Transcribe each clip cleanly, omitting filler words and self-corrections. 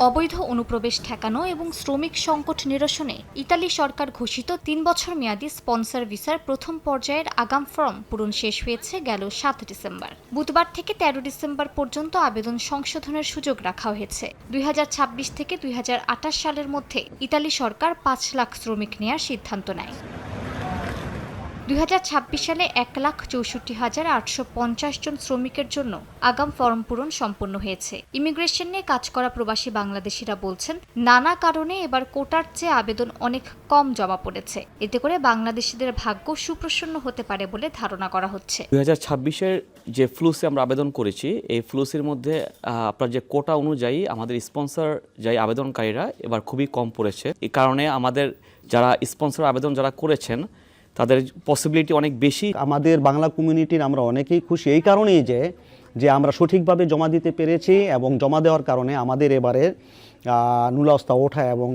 অবৈধ অনুপ্রবেশ ঠেকানো এবং শ্রমিক সংকট নিরসনে ইতালি সরকার ঘোষিত ৩ বছর মেয়াদী স্পন্সর ভিসার প্রথম পর্যায়ের আগাম ফর্ম পূরণ শেষ হয়েছে গেল ৭ ডিসেম্বর। বুধবার থেকে ১৩ ডিসেম্বর পর্যন্ত আবেদন সংশোধনের সুযোগ রাখা হয়েছে। ২০২৬ থেকে ২০২৮ সালের মধ্যে ইতালি সরকার ৫ লাখ শ্রমিক নেয়ার সিদ্ধান্ত নেয়। ২০২৬ সালে ১,৬৪,৮৫০ জন শ্রমিকের জন্য আগাম ফরম পূরণ সম্পন্ন হয়েছে। ইমিগ্রেশন নিয়ে কাজ করা প্রবাসী বাংলাদেশিরা বলছেন, নানা কারণে এবার কোটার চেয়ে আবেদন অনেক কম জমা পড়েছে। এতে করে বাংলাদেশিদের ভাগ্য সুপ্রসন্ন হতে পারে বলে ধারণা করা হচ্ছে। ২০২৬-এর যে ফ্লুসে আমরা আবেদন করেছি, এই ফ্লুসের মধ্যে আপনার যে কোটা অনুযায়ী আমাদের স্পন্সর যাই আবেদনকারীরা এবার খুবই কম পড়েছে। এই কারণে আমাদের যারা স্পন্সর আবেদন যারা করেছেন তাদের পসিবিলিটি অনেক বেশি। আমাদের বাংলা কমিউনিটির আমরা অনেকেই খুশি এই কারণেই যে আমরা সঠিকভাবে জমা দিতে পেরেছি এবং জমা দেওয়ার কারণে আমাদের এবারে নুলাস্তা ওঠা এবং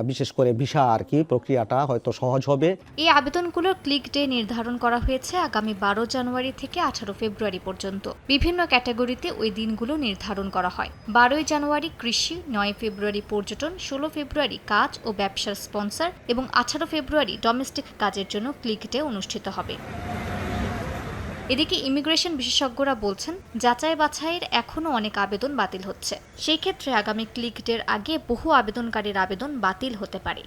বিশেষ করে ভিসা প্রক্রিয়াটা হয়তো সহজ হবে। এই আবেদনগুলোর ক্লিক ডে নির্ধারণ করা হয়েছে আগামী ১২ জানুয়ারি থেকে ১৮ ফেব্রুয়ারি পর্যন্ত। বিভিন্ন ক্যাটাগরিতে ওই দিনগুলো নির্ধারণ করা হয়। ১২ জানুয়ারি কৃষি, ৯ ফেব্রুয়ারি পর্যটন, ১৬ ফেব্রুয়ারি কাজ ও ব্যবসার স্পন্সর এবং ১৮ ফেব্রুয়ারি ডোমেস্টিক কাজের জন্য ক্লিক ডে অনুষ্ঠিত হবে। এদিকে ইমিগ্রেশন বিশেষজ্ঞরা বলছেন, যাচাই বাছাইয়ের এখনও অনেক আবেদন বাতিল হচ্ছে। সেই ক্ষেত্রে আগামী ক্লিক ডের আগে বহু আবেদনকারীর আবেদন বাতিল হতে পারে।